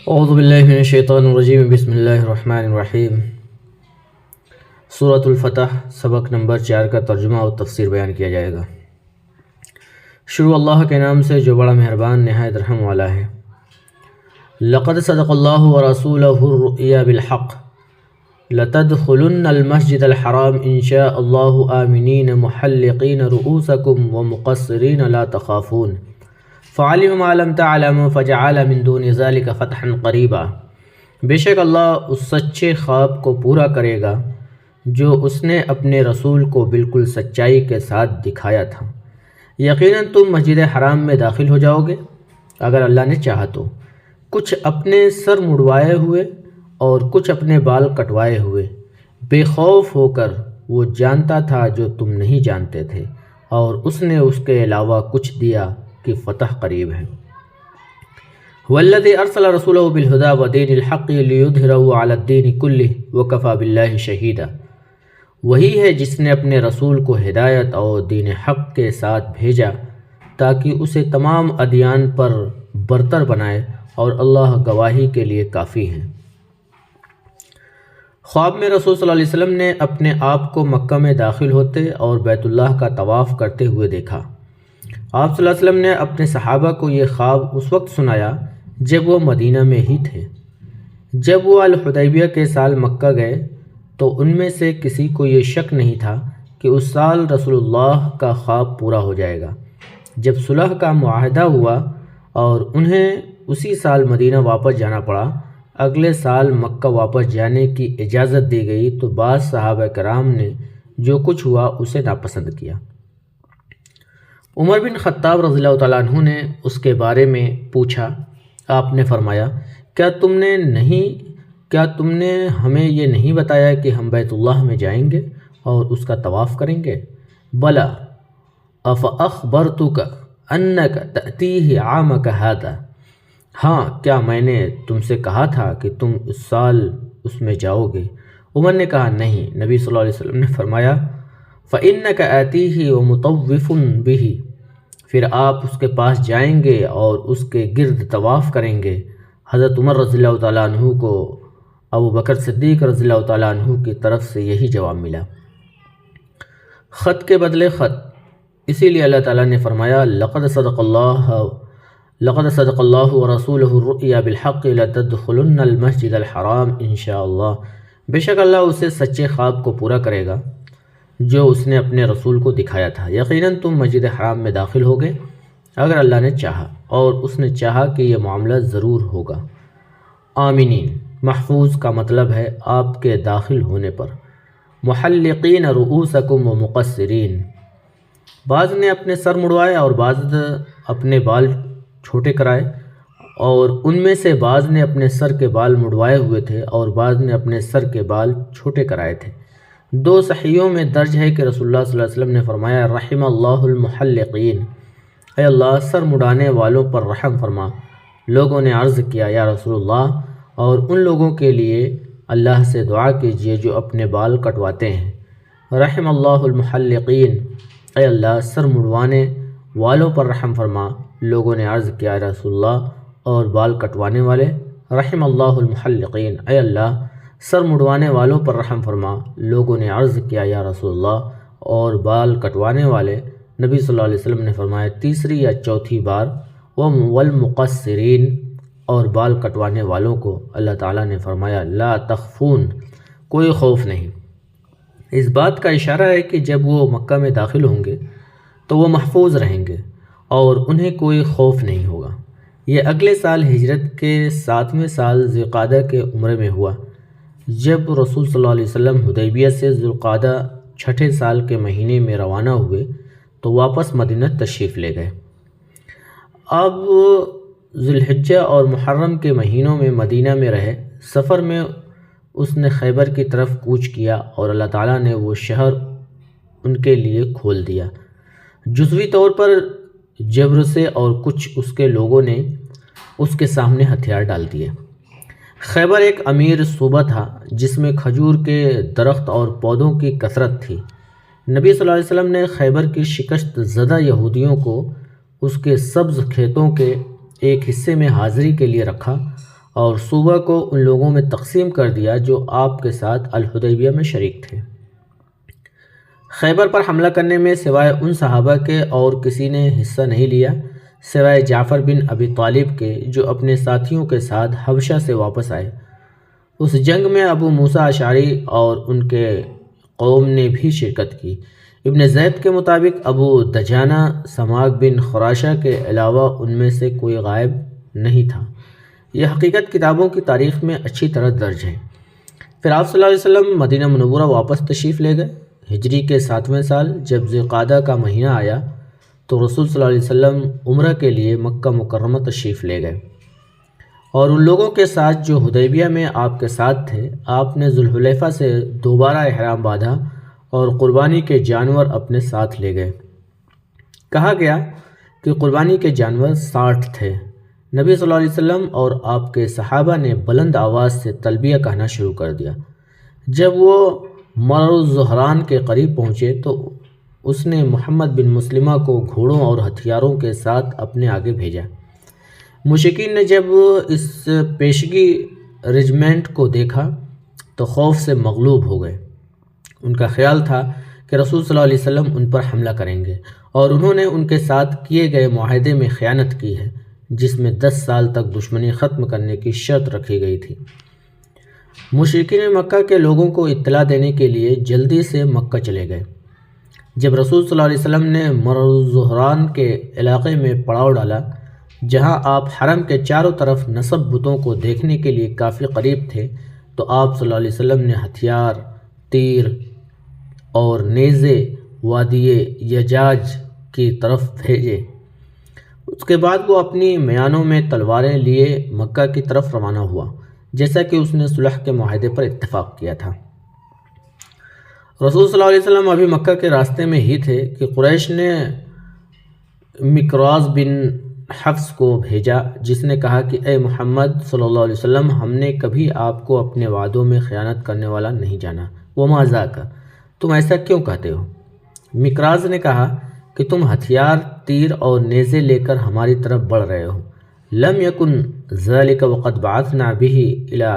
اعوذ باللہ من الشیطان الرجیم، بسم اللہ الرحمن الرحیم۔ سورۃ الفتح سبق نمبر 4 کا ترجمہ اور تفسیر بیان کیا جائے گا۔ شروع اللہ کے نام سے جو بڑا مہربان نہایت رحم والا ہے۔ لقد صدق اللہ ورسولہ الرؤیا بالحق لتدخلن المسجد الحرام ان شاء اللہ آمنین محلقین رؤوسکم ومقصرین لا تخافون فعلم ما لم تعلموا فجعل من دون ذلك فتحا قریبا۔ بے شک اللہ اس سچے خواب کو پورا کرے گا جو اس نے اپنے رسول کو بالکل سچائی کے ساتھ دکھایا تھا۔ یقیناً تم مسجد حرام میں داخل ہو جاؤ گے اگر اللہ نے چاہا تو، کچھ اپنے سر مڑوائے ہوئے اور کچھ اپنے بال کٹوائے ہوئے، بے خوف ہو کر وہ جانتا تھا جو تم نہیں جانتے تھے، اور اس نے اس کے علاوہ کچھ دیا کہ فتح قریب ہے۔ والذی ارسل رسولہ بالہدی ودین الحق لیظہرہ علی الدین کلہ وکفی باللہ شہیدا۔ وہی ہے جس نے اپنے رسول کو ہدایت اور دین حق کے ساتھ بھیجا تاکہ اسے تمام ادیان پر برتر بنائے، اور اللہ گواہی کے لیے کافی ہے۔ خواب میں رسول صلی اللہ علیہ وسلم نے اپنے آپ کو مکہ میں داخل ہوتے اور بیت اللہ کا طواف کرتے ہوئے دیکھا۔ آپ صلی اللہ علیہ وسلم نے اپنے صحابہ کو یہ خواب اس وقت سنایا جب وہ مدینہ میں ہی تھے۔ جب وہ الحدیبیہ کے سال مکہ گئے تو ان میں سے کسی کو یہ شک نہیں تھا کہ اس سال رسول اللہ کا خواب پورا ہو جائے گا۔ جب صلح کا معاہدہ ہوا اور انہیں اسی سال مدینہ واپس جانا پڑا، اگلے سال مکہ واپس جانے کی اجازت دی گئی تو بعض صحابہ کرام نے جو کچھ ہوا اسے ناپسند کیا۔ عمر بن خطاب رضی اللہ تعالیٰ عنہ نے اس کے بارے میں پوچھا۔ آپ نے فرمایا، کیا تم نے ہمیں یہ نہیں بتایا کہ ہم بیت اللہ میں جائیں گے اور اس کا طواف کریں گے؟ بلا افاخبرتک انک تأتیہ عامک ھذا۔ ہاں، کیا میں نے تم سے کہا تھا کہ تم اس سال اس میں جاؤ گے؟ عمر نے کہا، نہیں۔ نبی صلی اللہ علیہ وسلم نے فرمایا، فإنک آتیہ ومطوف بہ، پھر آپ اس کے پاس جائیں گے اور اس کے گرد طواف کریں گے۔ حضرت عمر رضی اللہ تعالیٰ عنہ کو ابو بکر صدیق رضی اللہ تعالیٰ عنہ کی طرف سے یہی جواب ملا۔ خط کے بدلے خط، اسی لیے اللہ تعالیٰ نے فرمایا، لقد صدق اللہ ورسولہ الرؤیا بالحق لتدخلن المسجد الحرام انشاءاللہ۔ بے شک اللہ اسے سچے خواب کو پورا کرے گا جو اس نے اپنے رسول کو دکھایا تھا۔ یقیناً تم مسجد حرام میں داخل ہوگے اگر اللہ نے چاہا، اور اس نے چاہا کہ یہ معاملہ ضرور ہوگا۔ آمینین، محفوظ کا مطلب ہے آپ کے داخل ہونے پر۔ محلقین رؤوسکم ومقصرین، بعض نے اپنے سر مڑوائے اور بعض اپنے بال چھوٹے کرائے، اور ان میں سے بعض نے اپنے سر کے بال مڑوائے ہوئے تھے اور بعض نے اپنے سر کے بال چھوٹے کرائے تھے۔ دو صحیحوں میں درج ہے کہ رسول اللہ صلی اللہ علیہ وسلم نے فرمایا، رحم اللہ المحلقین، اے اللہ سر مڑانے والوں پر رحم فرما۔ لوگوں نے عرض کیا، یا رسول اللہ، اور ان لوگوں کے لیے اللہ سے دعا کیجیے جو اپنے بال کٹواتے ہیں۔ رحم اللہ المحلقین، اے اللہ سر مڑوانے والوں پر رحم فرما۔ لوگوں نے عرض کیا، یا رسول اللہ، اور بال کٹوانے والے؟ رحم اللہ المحلقین، اے اللہ سر مڑوانے والوں پر رحم فرما۔ لوگوں نے عرض کیا، یا رسول اللہ، اور بال کٹوانے والے؟ نبی صلی اللہ علیہ وسلم نے فرمایا تیسری یا چوتھی بار، والمقصرین، اور بال کٹوانے والوں کو اللہ تعالیٰ نے فرمایا، لا تخفون، کوئی خوف نہیں۔ اس بات کا اشارہ ہے کہ جب وہ مکہ میں داخل ہوں گے تو وہ محفوظ رہیں گے اور انہیں کوئی خوف نہیں ہوگا۔ یہ اگلے سال ہجرت کے 7ویں سال ذوالقعدہ کے عمرے میں ہوا، جب رسول صلی اللہ علیہ وسلم حدیبیہ سے ذوالقعدہ 6 سال کے مہینے میں روانہ ہوئے تو واپس مدینہ تشریف لے گئے۔ اب ذوالحجہ اور محرم کے مہینوں میں مدینہ میں رہے۔ سفر میں اس نے خیبر کی طرف کوچ کیا اور اللہ تعالیٰ نے وہ شہر ان کے لیے کھول دیا۔ جزوی طور پر جبر سے اور کچھ اس کے لوگوں نے اس کے سامنے ہتھیار ڈال دیے۔ خیبر ایک امیر صوبہ تھا جس میں کھجور کے درخت اور پودوں کی کثرت تھی۔ نبی صلی اللہ علیہ وسلم نے خیبر کی شکست زدہ یہودیوں کو اس کے سبز کھیتوں کے ایک حصے میں حاضری کے لیے رکھا اور صوبہ کو ان لوگوں میں تقسیم کر دیا جو آپ کے ساتھ الحدیبیہ میں شریک تھے۔ خیبر پر حملہ کرنے میں سوائے ان صحابہ کے اور کسی نے حصہ نہیں لیا سوائے جعفر بن ابی طالب کے، جو اپنے ساتھیوں کے ساتھ حبشہ سے واپس آئے۔ اس جنگ میں ابو موسیٰ اشعری اور ان کے قوم نے بھی شرکت کی۔ ابن زید کے مطابق ابو دجانہ سماک بن خراشہ کے علاوہ ان میں سے کوئی غائب نہیں تھا۔ یہ حقیقت کتابوں کی تاریخ میں اچھی طرح درج ہے۔ پھر آپ صلی اللہ علیہ وسلم مدینہ منورہ واپس تشریف لے گئے۔ ہجری کے 7ویں سال جب ذوالقعدہ کا مہینہ آیا تو رسول صلی اللہ علیہ وسلم عمرہ کے لیے مکہ مکرمہ تشریف لے گئے، اور ان لوگوں کے ساتھ جو حدیبیہ میں آپ کے ساتھ تھے، آپ نے ذوالحلیفہ سے دوبارہ احرام باندھا اور قربانی کے جانور اپنے ساتھ لے گئے۔ کہا گیا کہ قربانی کے جانور 60 تھے۔ نبی صلی اللہ علیہ وسلم اور آپ کے صحابہ نے بلند آواز سے تلبیہ کہنا شروع کر دیا۔ جب وہ مرو الزہران کے قریب پہنچے تو اس نے محمد بن مسلمہ کو گھوڑوں اور ہتھیاروں کے ساتھ اپنے آگے بھیجا۔ مشرکین نے جب اس پیشگی رجمنٹ کو دیکھا تو خوف سے مغلوب ہو گئے۔ ان کا خیال تھا کہ رسول صلی اللہ علیہ وسلم ان پر حملہ کریں گے، اور انہوں نے ان کے ساتھ کیے گئے معاہدے میں خیانت کی ہے، جس میں 10 سال تک دشمنی ختم کرنے کی شرط رکھی گئی تھی۔ مشرکین مکہ کے لوگوں کو اطلاع دینے کے لیے جلدی سے مکہ چلے گئے۔ جب رسول صلی اللہ علیہ وسلم نے مرو الزہران کے علاقے میں پڑاؤ ڈالا، جہاں آپ حرم کے چاروں طرف نصب بتوں کو دیکھنے کے لیے کافی قریب تھے، تو آپ صلی اللہ علیہ وسلم نے ہتھیار، تیر اور نیزے وادی یجاج کی طرف بھیجے۔ اس کے بعد وہ اپنی میانوں میں تلواریں لیے مکہ کی طرف روانہ ہوا، جیسا کہ اس نے صلح کے معاہدے پر اتفاق کیا تھا۔ رسول صلی اللہ علیہ وسلم ابھی مکہ کے راستے میں ہی تھے کہ قریش نے مکراز بن حفص کو بھیجا، جس نے کہا کہ اے محمد صلی اللہ علیہ وسلم، ہم نے کبھی آپ کو اپنے وعدوں میں خیانت کرنے والا نہیں جانا۔ وما ذاک، تم ایسا کیوں کہتے ہو؟ مکراز نے کہا کہ تم ہتھیار، تیر اور نیزے لے کر ہماری طرف بڑھ رہے ہو۔ لم یکن ذلک وقد بعثنا به الی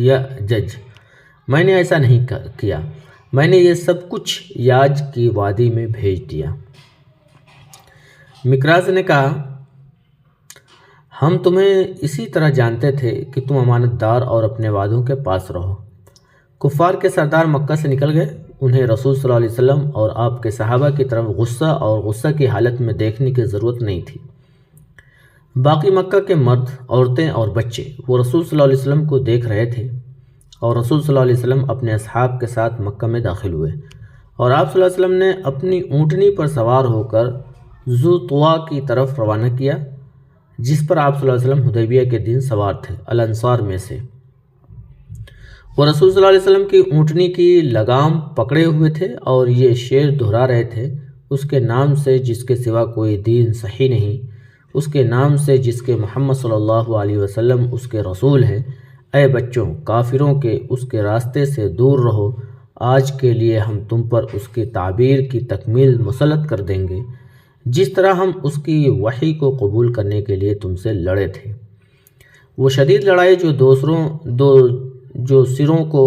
یأجج، میں نے ایسا نہیں کیا، میں نے یہ سب کچھ یاج کی وادی میں بھیج دیا۔ مکراز نے کہا ہم تمہیں اسی طرح جانتے تھے کہ تم امانت دار اور اپنے وعدوں کے پاس رہو۔ کفار کے سردار مکہ سے نکل گئے۔ انہیں رسول صلی اللہ علیہ وسلم اور آپ کے صحابہ کی طرف غصہ کی حالت میں دیکھنے کی ضرورت نہیں تھی۔ باقی مکہ کے مرد، عورتیں اور بچے وہ رسول صلی اللہ علیہ وسلم کو دیکھ رہے تھے، اور رسول صلی اللہ علیہ وسلم اپنے اصحاب کے ساتھ مکہ میں داخل ہوئے، اور آپ صلی اللہ علیہ وسلم نے اپنی اونٹنی پر سوار ہو کر ذو طوا کی طرف روانہ کیا، جس پر آپ صلی اللہ علیہ وسلم حدیبیہ کے دن سوار تھے، الانصار میں سے۔ وہ رسول صلی اللہ علیہ وسلم کی اونٹنی کی لگام پکڑے ہوئے تھے اور یہ شعر دہرا رہے تھے، اس کے نام سے جس کے سوا کوئی دین صحیح نہیں، اس کے نام سے جس کے محمد صلی اللہ علیہ وسلم اس کے رسول ہیں، اے بچوں، کافروں کے اس کے راستے سے دور رہو، آج کے لیے ہم تم پر اس کی تعبیر کی تکمیل مسلط کر دیں گے، جس طرح ہم اس کی وحی کو قبول کرنے کے لیے تم سے لڑے تھے۔ وہ شدید لڑائی جو سروں کو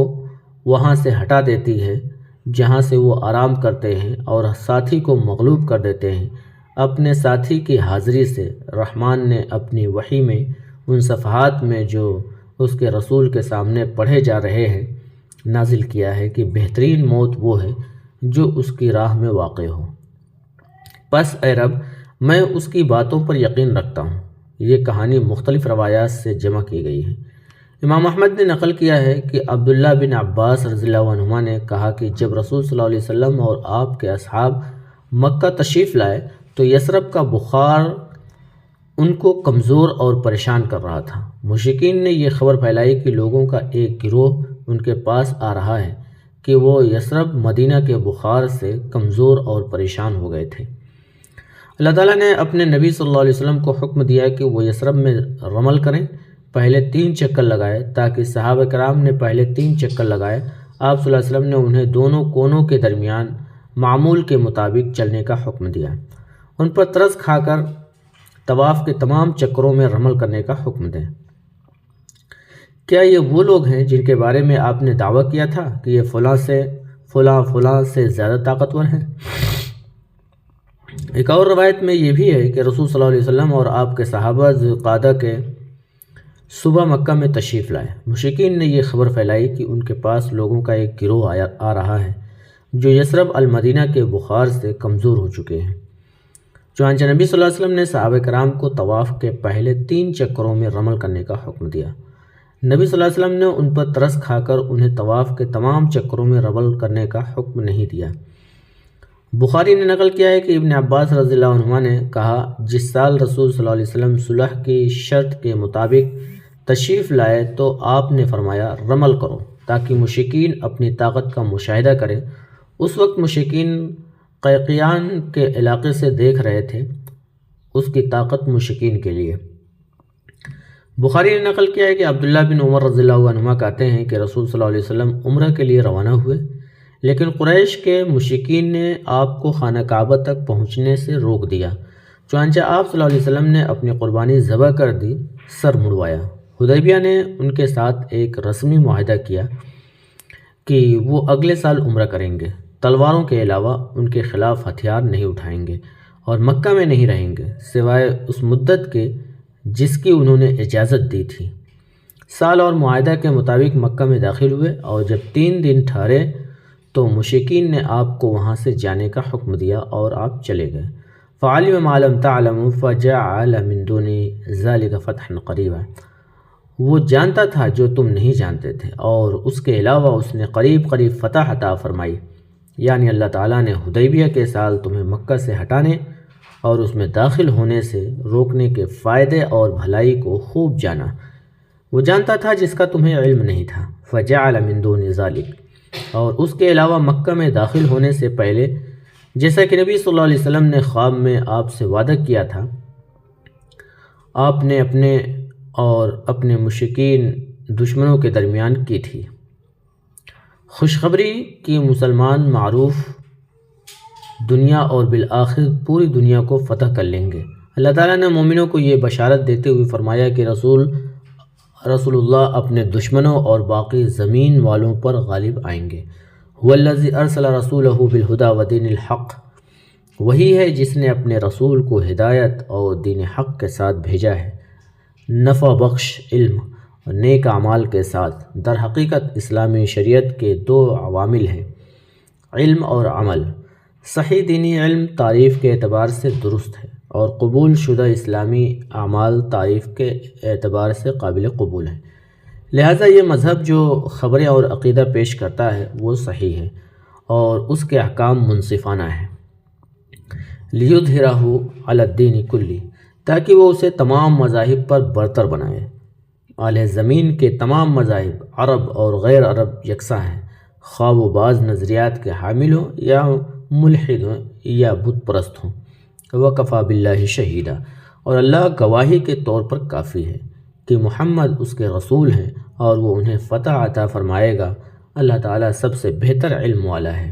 وہاں سے ہٹا دیتی ہے جہاں سے وہ آرام کرتے ہیں اور ساتھی کو مغلوب کر دیتے ہیں، اپنے ساتھی کی حاضری سے رحمان نے اپنی وحی میں ان صفحات میں جو اس کے رسول کے سامنے پڑھے جا رہے ہیں نازل کیا ہے کہ بہترین موت وہ ہے جو اس کی راہ میں واقع ہو۔ پس اے رب، میں اس کی باتوں پر یقین رکھتا ہوں۔ یہ کہانی مختلف روایات سے جمع کی گئی ہے۔ امام احمد نے نقل کیا ہے کہ عبداللہ بن عباس رضی اللہ عنہما نے کہا کہ جب رسول صلی اللہ علیہ وسلم اور آپ کے اصحاب مکہ تشریف لائے تو یثرب کا بخار ان کو کمزور اور پریشان کر رہا تھا۔ مشرکین نے یہ خبر پھیلائی کہ لوگوں کا ایک گروہ ان کے پاس آ رہا ہے کہ وہ یثرب مدینہ کے بخار سے کمزور اور پریشان ہو گئے تھے۔ اللہ تعالیٰ نے اپنے نبی صلی اللہ علیہ وسلم کو حکم دیا کہ وہ یثرب میں رمل کریں، پہلے 3 چکر لگائے، تاکہ صحابہ کرام نے پہلے 3 چکر لگائے۔ آپ صلی اللہ علیہ وسلم نے انہیں دونوں کونوں کے درمیان معمول کے مطابق چلنے کا حکم دیا۔ ان پر ترس کھا کر طواف کے تمام چکروں میں رمل کرنے کا حکم دیں۔ کیا یہ وہ لوگ ہیں جن کے بارے میں آپ نے دعویٰ کیا تھا کہ یہ فلاں سے زیادہ طاقتور ہیں؟ ایک اور روایت میں یہ بھی ہے کہ رسول صلی اللہ علیہ وسلم اور آپ کے صحابہ ذوالقعدہ کے صبح مکہ میں تشریف لائے۔ مشرکین نے یہ خبر پھیلائی کہ ان کے پاس لوگوں کا ایک گروہ آ رہا ہے جو یثرب المدینہ کے بخار سے کمزور ہو چکے ہیں۔ چنانچہ نبی صلی اللہ علیہ وسلم نے صحابہ کرام کو طواف کے پہلے 3 چکروں میں رمل کرنے کا حکم دیا۔ نبی صلی اللہ علیہ وسلم نے ان پر ترس کھا کر انہیں طواف کے تمام چکروں میں رمل کرنے کا حکم نہیں دیا۔ بخاری نے نقل کیا ہے کہ ابن عباس رضی اللہ عنہما نے کہا، جس سال رسول صلی اللہ علیہ وسلم صلح کی شرط کے مطابق تشریف لائے تو آپ نے فرمایا رمل کرو تاکہ مشرکین اپنی طاقت کا مشاہدہ کریں۔ اس وقت مشرکین قیقیان کے علاقے سے دیکھ رہے تھے، اس کی طاقت مشرکین کے لیے۔ بخاری نے نقل کیا ہے کہ عبداللہ بن عمر رضی اللہ عنہما کہتے ہیں کہ رسول صلی اللہ علیہ وسلم عمرہ کے لیے روانہ ہوئے، لیکن قریش کے مشرکین نے آپ کو خانہ کعبہ تک پہنچنے سے روک دیا۔ چنانچہ آپ صلی اللہ علیہ وسلم نے اپنی قربانی ذبح کر دی، سر مڑوایا۔ حدیبیہ نے ان کے ساتھ ایک رسمی معاہدہ کیا کہ وہ اگلے سال عمرہ کریں گے، تلواروں کے علاوہ ان کے خلاف ہتھیار نہیں اٹھائیں گے اور مکہ میں نہیں رہیں گے سوائے اس مدت کے جس کی انہوں نے اجازت دی تھی۔ سال اور معاہدہ کے مطابق مکہ میں داخل ہوئے اور جب 3 دن ٹھہرے تو مشرکین نے آپ کو وہاں سے جانے کا حکم دیا اور آپ چلے گئے۔ فعلم ما لم تعلموا فجعل من دون ذلك فتحا قریبا، وہ جانتا تھا جو تم نہیں جانتے تھے اور اس کے علاوہ اس نے قریب فتح عطا فرمائی، یعنی اللہ تعالیٰ نے حدیبیہ کے سال تمہیں مکہ سے ہٹانے اور اس میں داخل ہونے سے روکنے کے فائدے اور بھلائی کو خوب جانا۔ وہ جانتا تھا جس کا تمہیں علم نہیں تھا۔ فجعل من دون ذلك، اور اس کے علاوہ مکہ میں داخل ہونے سے پہلے جیسا کہ نبی صلی اللہ علیہ وسلم نے خواب میں آپ سے وعدہ کیا تھا، آپ نے اپنے اور اپنے مشرکین دشمنوں کے درمیان کی تھی۔ خوشخبری کی مسلمان معروف دنیا اور بالآخر پوری دنیا کو فتح کر لیں گے۔ اللہ تعالیٰ نے مومنوں کو یہ بشارت دیتے ہوئے فرمایا کہ رسول اللہ اپنے دشمنوں اور باقی زمین والوں پر غالب آئیں گے۔ هو الذی ارسل رسولہ بالہدی ودین الحق، وہی ہے جس نے اپنے رسول کو ہدایت اور دین حق کے ساتھ بھیجا ہے، نفع بخش علم اور نیک اعمال کے ساتھ۔ در حقیقت اسلامی شریعت کے 2 عوامل ہیں، علم اور عمل۔ صحیح دینی علم تعریف کے اعتبار سے درست ہے اور قبول شدہ اسلامی اعمال تعریف کے اعتبار سے قابل قبول ہے، لہٰذا یہ مذہب جو خبریں اور عقیدہ پیش کرتا ہے وہ صحیح ہے اور اس کے احکام منصفانہ ہیں۔ لیظہرہ علی الدین کلی، تاکہ وہ اسے تمام مذاہب پر برتر بنائے۔ اہل زمین کے تمام مذاہب عرب اور غیر عرب یکساں ہیں، خواہ وہ بعض نظریات کے حامل ہوں یا ملحد ہوں یا بت پرست ہوں۔ وکفیٰ باللہ شہیدا، اور اللہ گواہی کے طور پر کافی ہے کہ محمد اس کے رسول ہیں اور وہ انہیں فتح عطا فرمائے گا۔ اللہ تعالیٰ سب سے بہتر علم والا ہے۔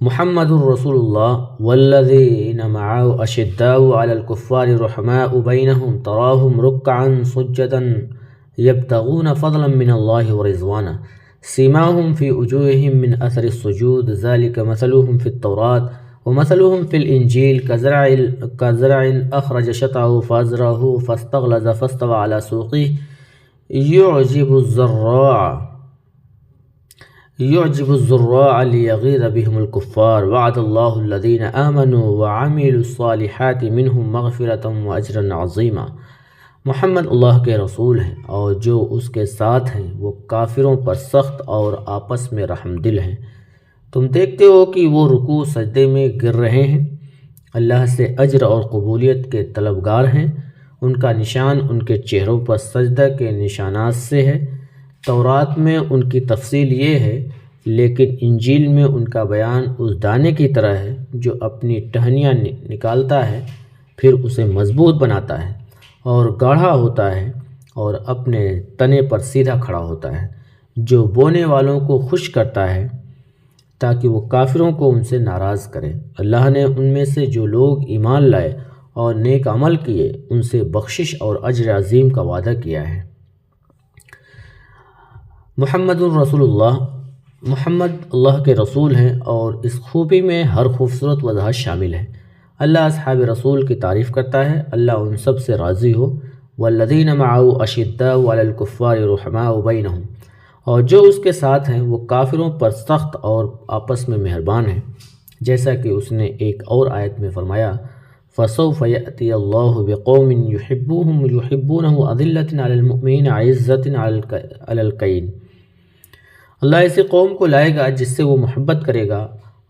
محمد الرسول اللہ والذین معه اشداء علی الکفار رحماء بینہم تراہم رکعا سجدا یبتغون فضلا من اللہ ورضوانا سیماہم فی وجوہہم من اثر السجود ذلک مثلہم فی التوراۃ ومثلهم في الإنجيل كزرع أخرج شطأه فأزرعه فاستغلظ فاستوى على سوقه يعجب الزراع ليغيظ بهم الكفار وعد الله الذين آمنوا وعملوا الصالحات منهم مغفرة وأجرا عظيما۔ محمد اللہ کے رسول ہیں اور جو اس کے ساتھ ہیں وہ کافروں پر سخت اور آپس میں رحم دل ہیں۔ تم دیکھتے ہو کہ وہ رکوع سجدے میں گر رہے ہیں، اللہ سے اجر اور قبولیت کے طلبگار ہیں۔ ان کا نشان ان کے چہروں پر سجدہ کے نشانات سے ہے۔ تورات میں ان کی تفصیل یہ ہے، لیکن انجیل میں ان کا بیان اس دانے کی طرح ہے جو اپنی ٹہنیاں نکالتا ہے، پھر اسے مضبوط بناتا ہے اور گاڑھا ہوتا ہے اور اپنے تنے پر سیدھا کھڑا ہوتا ہے، جو بونے والوں کو خوش کرتا ہے تاکہ وہ کافروں کو ان سے ناراض کرے۔ اللہ نے ان میں سے جو لوگ ایمان لائے اور نیک عمل کیے ان سے بخشش اور اجر عظیم کا وعدہ کیا ہے۔ محمد الرسول اللہ، محمد اللہ کے رسول ہیں اور اس خوبی میں ہر خوبصورت وضاحت شامل ہے۔ اللہ اصحاب رسول کی تعریف کرتا ہے، اللہ ان سب سے راضی ہو۔ والذین معه اشداء علی الکفار رحماء بینہم، اور جو اس کے ساتھ ہیں وہ کافروں پر سخت اور آپس میں مہربان ہیں، جیسا کہ اس نے ایک اور آیت میں فرمایا فَسَوْفَ يَأْتِي اللَّهُ بِقَوْمٍ يُحِبُّهُمْ وَيُحِبُّونَهُ أَذِلَّةٍ عَلَى الْمُؤْمِنِينَ عِزَّةٍ عَلَى الْكَافِرِينَ، اللہ ایسی قوم کو لائے گا جس سے وہ محبت کرے گا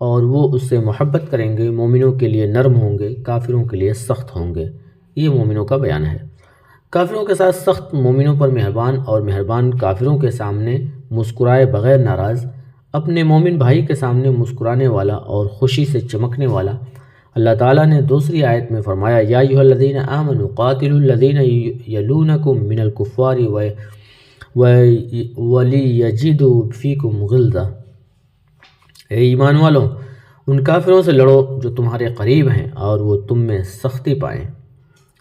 اور وہ اس سے محبت کریں گے، مومنوں کے لیے نرم ہوں گے، کافروں کے لیے سخت ہوں گے۔ یہ مومنوں کا بیان ہے۔ کافروں کے ساتھ سخت، مومنوں پر مہربان، اور مہربان کافروں کے سامنے مسکرائے بغیر ناراض، اپنے مومن بھائی کے سامنے مسکرانے والا اور خوشی سے چمکنے والا۔ اللہ تعالیٰ نے دوسری آیت میں فرمایا یا ایھا الذین آمنوا قاتلوا الذین یلونکم من الکفار ولیجدوا فیکم غلظہ، اے ایمان والوں ان کافروں سے لڑو جو تمہارے قریب ہیں اور وہ تم میں سختی پائیں۔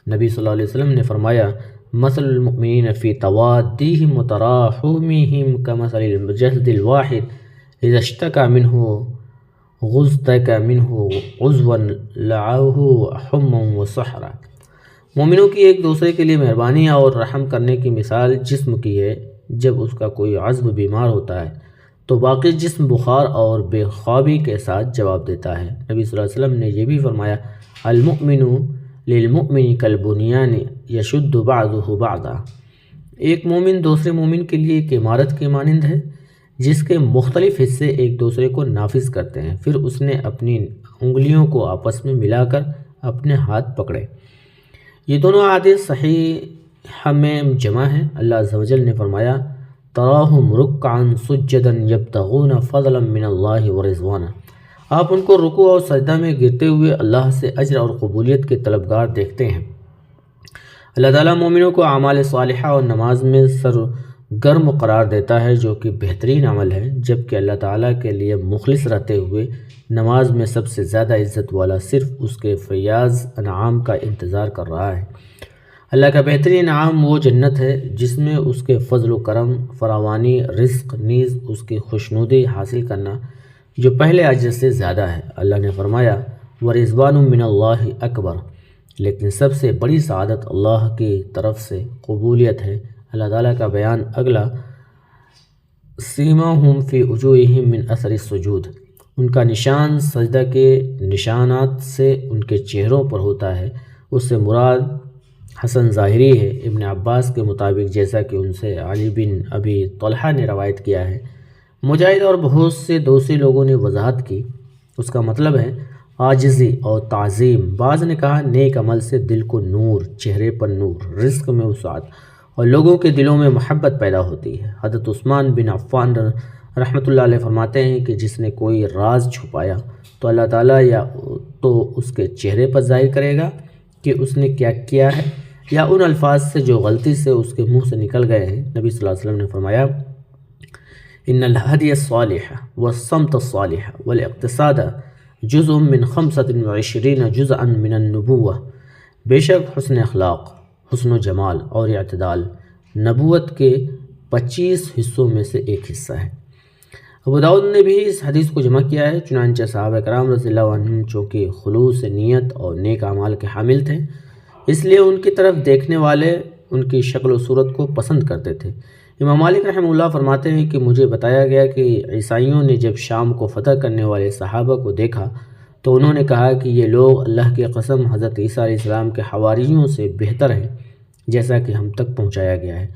نبی صلی اللہ علیہ وسلم نے فرمایا مثل المؤمنین فی توادیہم وتراحمہم کمثل الجسد الواحد اذا اشتکى منہ غزتک منہ عضوا لعاہ حما وسحرا۔ مومنوں کی ایک دوسرے کے لیے مہربانی اور رحم کرنے کی مثال جسم کی ہے، جب اس کا کوئی عضو بیمار ہوتا ہے تو باقی جسم بخار اور بے خوابی کے ساتھ جواب دیتا ہے۔ نبی صلی اللہ علیہ وسلم نے یہ بھی فرمایا المؤمن للمؤمن کالبنیان یشد بعضہ بعضا، ایک مومن دوسرے مومن کے لیے ایک عمارت کے مانند ہے جس کے مختلف حصے ایک دوسرے کو نافذ کرتے ہیں، پھر اس نے اپنی انگلیوں کو آپس میں ملا کر اپنے ہاتھ پکڑے۔ یہ دونوں احادیث صحیح میں جمع ہیں۔ اللہ عز و جل نے فرمایا تراہم رکعا سجدا یبتغون فضلا من اللہ ورضوانا، آپ ان کو رکوع اور سجدہ میں گرتے ہوئے اللہ سے اجر اور قبولیت کے طلبگار دیکھتے ہیں۔ اللہ تعالیٰ مومنوں کو اعمال صالحہ اور نماز میں سرگرم قرار دیتا ہے جو کہ بہترین عمل ہے، جبکہ اللہ تعالیٰ کے لیے مخلص رہتے ہوئے نماز میں سب سے زیادہ عزت والا صرف اس کے فیاض انعام کا انتظار کر رہا ہے۔ اللہ کا بہترین انعام وہ جنت ہے جس میں اس کے فضل و کرم، فراوانی رزق، نیز اس کی خوشنودی حاصل کرنا جو پہلے اجر سے زیادہ ہے۔ اللہ نے فرمایا وَرِضْوَانٌ مِّنَ اللَّهِ اکبر، لیکن سب سے بڑی سعادت اللہ کی طرف سے قبولیت ہے۔ اللہ تعالیٰ کا بیان اگلا سیماہم فی وجوہہم من اثر السجود، ان کا نشان سجدہ کے نشانات سے ان کے چہروں پر ہوتا ہے۔ اس سے مراد حسن ظاہری ہے۔ ابن عباس کے مطابق جیسا کہ ان سے علی بن ابی طلحہ نے روایت کیا ہے، مجاہد اور بہت سے دوسری لوگوں نے وضاحت کی، اس کا مطلب ہے عاجزی اور تعظیم۔ بعض نے کہا نیک عمل سے دل کو نور، چہرے پر نور، رزق میں وسعت اور لوگوں کے دلوں میں محبت پیدا ہوتی ہے۔ حضرت عثمان بن عفان رحمۃ اللہ علیہ فرماتے ہیں کہ جس نے کوئی راز چھپایا تو اللہ تعالیٰ یا تو اس کے چہرے پر ظاہر کرے گا کہ اس نے کیا کیا ہے، یا ان الفاظ سے جو غلطی سے اس کے منہ سے نکل گئے ہیں۔ نبی صلی اللہ علیہ وسلم نے فرمایا ان الہدی الصالح والصمت الصالح والاقتصاد جزء من 25 جزءا من النبوہ، بے شک حسن اخلاق، حسن و جمال اور اعتدال نبوت کے 25 حصوں میں سے ایک حصہ ہے۔ ابو داؤد نے بھی اس حدیث کو جمع کیا ہے۔ چنانچہ صحابہ کرام رضی اللہ عنہم چونکہ خلوص نیت اور نیک اعمال کے حامل تھے، اس لیے ان کی طرف دیکھنے والے ان کی شکل و صورت کو پسند کرتے تھے۔ امام مالک رحمہ اللہ فرماتے ہیں کہ مجھے بتایا گیا کہ عیسائیوں نے جب شام کو فتح کرنے والے صحابہ کو دیکھا تو انہوں نے کہا کہ یہ لوگ اللہ کی قسم حضرت عیسیٰ علیہ السلام کے حواریوں سے بہتر ہیں، جیسا کہ ہم تک پہنچایا گیا ہے۔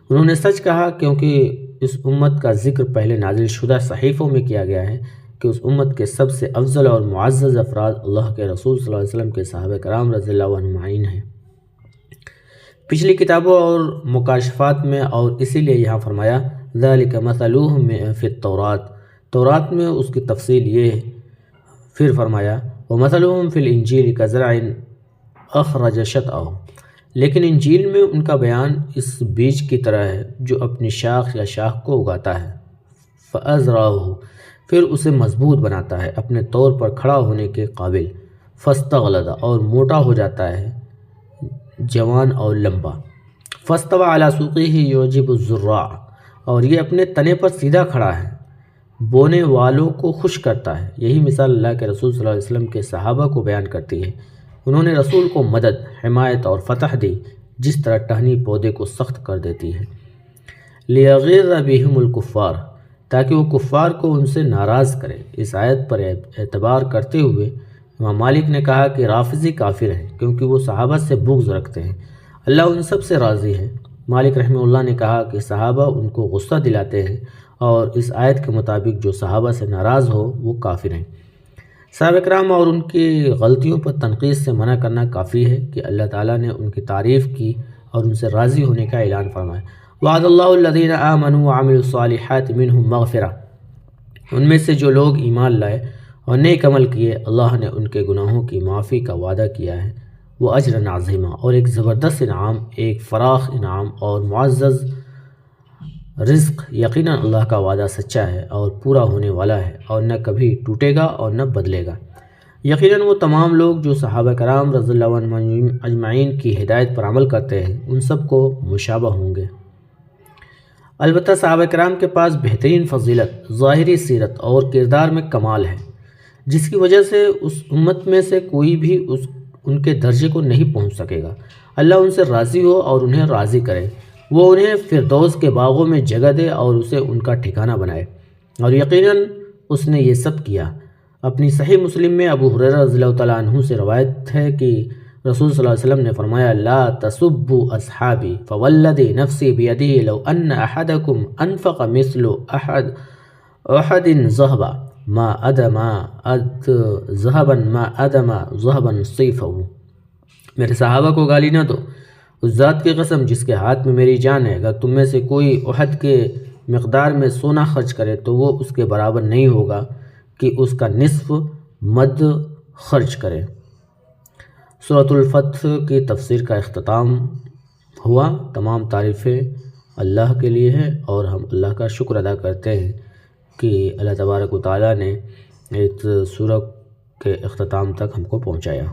انہوں نے سچ کہا کیونکہ اس امت کا ذکر پہلے نازل شدہ صحیفوں میں کیا گیا ہے کہ اس امت کے سب سے افضل اور معزز افراد اللہ کے رسول صلی اللہ علیہ وسلم کے صحابہ کرام رضی اللہ عنہم اجمعین ہیں۔ پچھلی کتابوں اور مکاشفات میں اور اسی لیے یہاں فرمایا ذالک مثلوہم فی التوراۃ، تورات میں اس کی تفصیل یہ ہے۔ پھر فرمایا ومثلوہم فی الانجیل کزرع اخرج شطأہ، لیکن انجیل میں ان کا بیان اس بیج کی طرح ہے جو اپنی شاخ یا شاخ کو اگاتا ہے، فأزرعہ، پھر اسے مضبوط بناتا ہے، اپنے طور پر کھڑا ہونے کے قابل، فاستغلظ اور موٹا ہو جاتا ہے، جوان اور لمبا۔ فاستوى على سوقه يعجب الزراع، اور یہ اپنے تنے پر سیدھا کھڑا ہے، بونے والوں کو خوش کرتا ہے۔ یہی مثال اللہ کے رسول صلی اللہ علیہ وسلم کے صحابہ کو بیان کرتی ہے۔ انہوں نے رسول کو مدد، حمایت اور فتح دی، جس طرح ٹہنی پودے کو سخت کر دیتی ہے۔ لِيَغِرَّ بِهِمُ الْكُفَّارَ، تاکہ وہ کفار کو ان سے ناراض کرے۔ اس آیت پر اعتبار کرتے ہوئے امام مالک نے کہا کہ رافضی کافر ہیں، کیونکہ وہ صحابہ سے بغض رکھتے ہیں۔ اللہ ان سب سے راضی ہے۔ مالک رحمہ اللہ نے کہا کہ صحابہ ان کو غصہ دلاتے ہیں، اور اس آیت کے مطابق جو صحابہ سے ناراض ہو وہ کافر ہیں۔ صحابہ کرام اور ان کی غلطیوں پر تنقید سے منع کرنا کافی ہے کہ اللہ تعالیٰ نے ان کی تعریف کی اور ان سے راضی ہونے کا اعلان فرمایا۔ وعد اللہ الذین آمنوا وعملوا الصالحات منہم مغفرہ، ان میں سے جو لوگ ایمان لائے اور نیک عمل کیے، اللہ نے ان کے گناہوں کی معافی کا وعدہ کیا ہے۔ وہ اجر عظیمہ، اور ایک زبردست انعام، ایک فراخ انعام اور معزز رزق۔ یقیناً اللہ کا وعدہ سچا ہے اور پورا ہونے والا ہے، اور نہ کبھی ٹوٹے گا اور نہ بدلے گا۔ یقیناً وہ تمام لوگ جو صحابہ کرام رضی اللہ عنہم اجمعین کی ہدایت پر عمل کرتے ہیں، ان سب کو مشابہ ہوں گے۔ البتہ صحابہ کرام کے پاس بہترین فضیلت، ظاہری سیرت اور کردار میں کمال ہے، جس کی وجہ سے اس امت میں سے کوئی بھی ان کے درجے کو نہیں پہنچ سکے گا۔ اللہ ان سے راضی ہو اور انہیں راضی کرے، وہ انہیں فردوس کے باغوں میں جگہ دے اور اسے ان کا ٹھکانہ بنائے، اور یقیناً اس نے یہ سب کیا۔ اپنی صحیح مسلم میں ابو ہریرہ رضی اللہ تعالیٰ عنہ سے روایت ہے کہ رسول صلی اللہ علیہ وسلم نے فرمایا، لا تسبوا اصحابی فوالذی نفسی بیدہ لو ان احدکم انفق مثل احد ذہبا ما ادم ذہبا صیفہ۔ میرے صحابہ کو گالی نہ دو، اس ذات کی قسم جس کے ہاتھ میں میری جان ہے، اگر تم میں سے کوئی احد کے مقدار میں سونا خرچ کرے تو وہ اس کے برابر نہیں ہوگا کہ اس کا نصف مد خرچ کرے۔ سورۃ الفتح کی تفسیر کا اختتام ہوا۔ تمام تعریفیں اللہ کے لیے ہیں، اور ہم اللہ کا شکر ادا کرتے ہیں کہ اللہ تبارک و تعالیٰ نے اس سورہ کے اختتام تک ہم کو پہنچایا۔